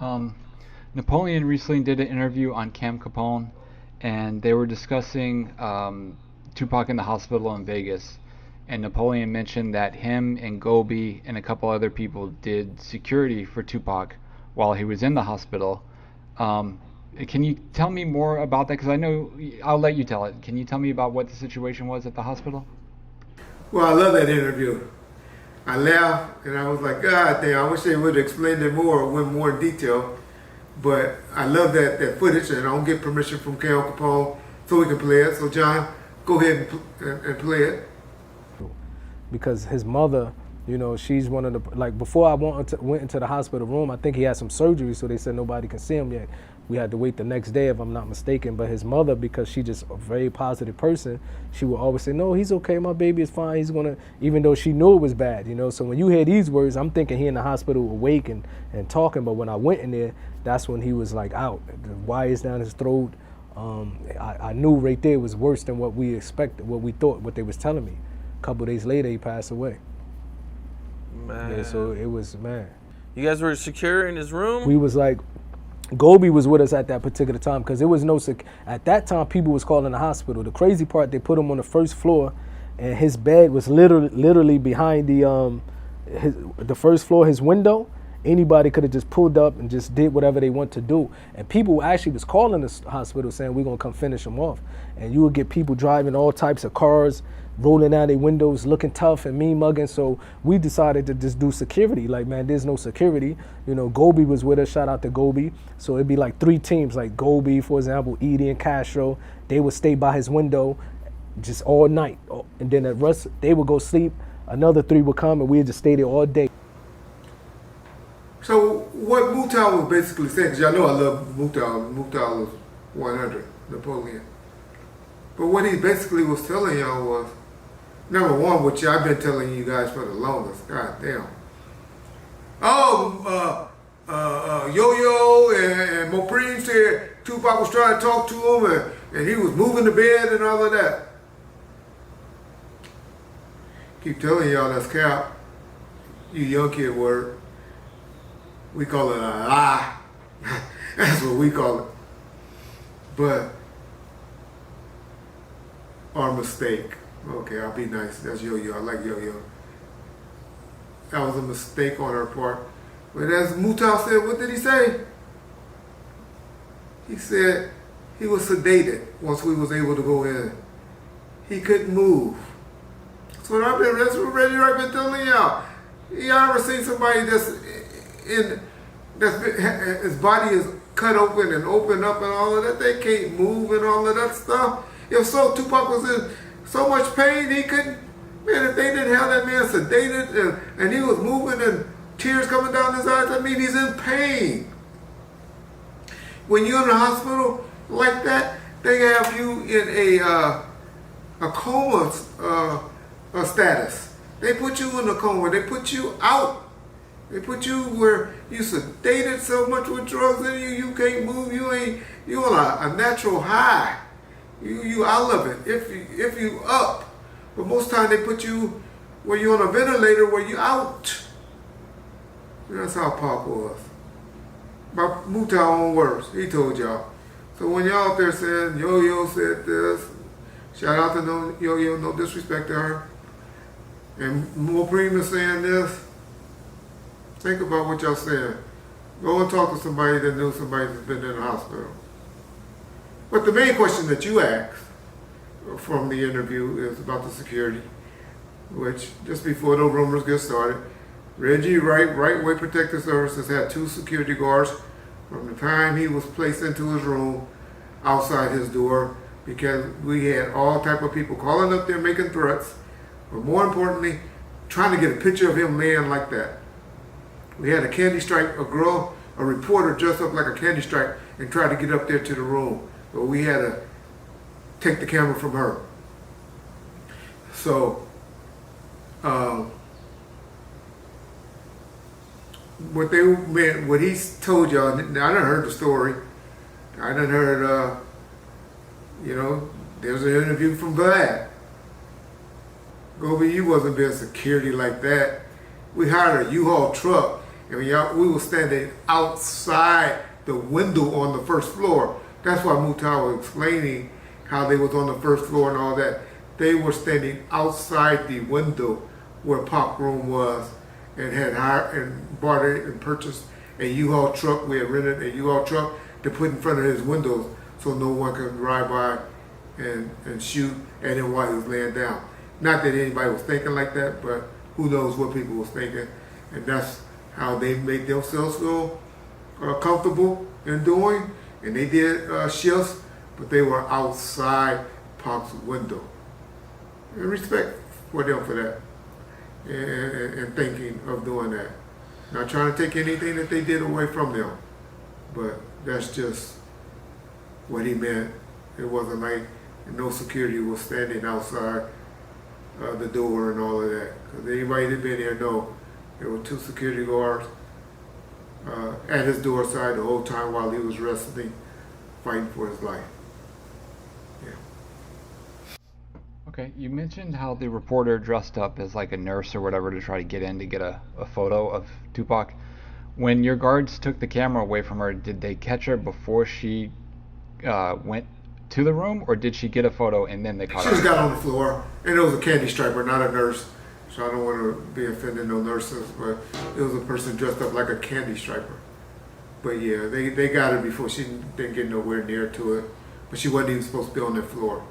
Um, Napoleon recently did an interview on Cam Capone, and they were discussing Tupac in the hospital in Vegas. And Napoleon mentioned that him and Gobi and a couple other people did security for Tupac while he was in the hospital. Um, can you tell me more about that? Because I know I'll let you tell it. Can you tell me about what the situation was at the hospital? Well, I love that interview. I laughed and I was like, God damn, I wish they would have explained it more or went more in detail. But I love that footage, and I don't get permission from Cal Capone so we can play it. So John, go ahead and play it. Because his mother, you know, she's one of the, like before I went into the hospital room, I think he had some surgery, so they said nobody can see him yet. We had to wait the next day, if I'm not mistaken. But his mother, because she's just a very positive person, she would always say, no, he's okay, my baby is fine, he's gonna, even though she knew it was bad, you know. So when you hear these words, I'm thinking he in the hospital awake and talking, but when I went in there, that's when he was like out, the wires down his throat. I knew right there was worse than what we expected, what we thought, what they was telling me. A couple days later, he passed away. Man. Yeah, so it was, man. You guys were secure in his room? We was like, Gobi was with us at that particular time because there was no, at that time people was calling the hospital. The crazy part, they put him on the first floor and his bed was literally behind the first floor, his window. Anybody could have just pulled up and just did whatever they want to do. And people actually was calling the hospital saying, we're gonna come finish him off. And you would get people driving all types of cars, rolling down their windows, looking tough and mean mugging. So we decided to just do security. Like, man, there's no security. You know, Gobi was with us, shout out to Gobi. So it'd be like 3 teams, like Gobi, for example, Edie and Castro. They would stay by his window just all night. And then the rest, they would go sleep. Another 3 would come and we'd just stay there all day. So what Mutal was basically saying, because y'all know I love Mutal. Mutal was 100, Napoleon. But what he basically was telling y'all was, number one, which I've been telling you guys for the longest, god damn. Yoyo and Mopreme said Tupac was trying to talk to him and he was moving the bed and all of that. Keep telling y'all that's cap. You young kid word. We call it a lie. That's what we call it. But our mistake. Okay, I'll be nice. That's Yo-Yo. I like Yo-Yo. That was a mistake on her part. But as Mutal said, what did he say? He said he was sedated once we was able to go in. He couldn't move. That's what Reggie Wright been telling y'all. Y'all ever seen somebody his body is cut open and opened up and all of that? They can't move and all of that stuff. If so, Tupac was in so much pain he couldn't. Man, if they didn't have that man sedated and he was moving and tears coming down his eyes, that means he's in pain. When you're in the hospital like that, they have you in a coma status. They put you in a coma. They put you out. They put you where you sedated so much with drugs in you, you can't move. You on a natural high. You out of it. If you up, but most time they put you where you on a ventilator where you out. And that's how Pop was. By Mutal own words, he told y'all. So when y'all out there saying Yo-Yo said this, shout out to Yo-Yo, no disrespect to her, and Mopreme is saying this. Think about what y'all saying. Go and talk to somebody that knew somebody that's been in the hospital. But the main question that you asked from the interview is about the security, which just before the rumors get started, Reggie Wright, Right Way Protective Services had 2 security guards from the time he was placed into his room outside his door, because we had all type of people calling up there making threats, but more importantly, trying to get a picture of him laying like that. We had a candy stripe, a reporter dressed up like a candy stripe and tried to get up there to the room. But we had to take the camera from her. So, what he told y'all, I done heard the story. I done heard, there's an interview from Vlad. Gobi, you wasn't being security like that. We hired a U-Haul truck And we were standing outside the window on the first floor. That's why Mutar was explaining how they was on the first floor and all that. They were standing outside the window where Pop room was, and had hired and bought it and purchased a U-Haul truck. We had rented a U-Haul truck to put in front of his windows so no one could drive by and shoot at him while he was laying down. Not that anybody was thinking like that, but who knows what people was thinking. And that's how they made themselves feel comfortable in doing. And they did shifts, but they were outside Pop's window. And respect for them for that. And thinking of doing that. Not trying to take anything that they did away from them. But that's just what he meant. It wasn't like no security was standing outside the door and all of that. Because anybody that been there know there were 2 security guards at his door side the whole time while he was wrestling, fighting for his life. Yeah. Okay, you mentioned how the reporter dressed up as like a nurse or whatever to try to get in to get a photo of Tupac. When your guards took the camera away from her, did they catch her before she went to the room, or did she get a photo and then they caught her? She just got on the floor, and it was a candy striper, not a nurse. So I don't want to be offending no nurses, but it was a person dressed up like a candy striper. But yeah, they got her before she didn't get nowhere near to it. But she wasn't even supposed to be on that floor.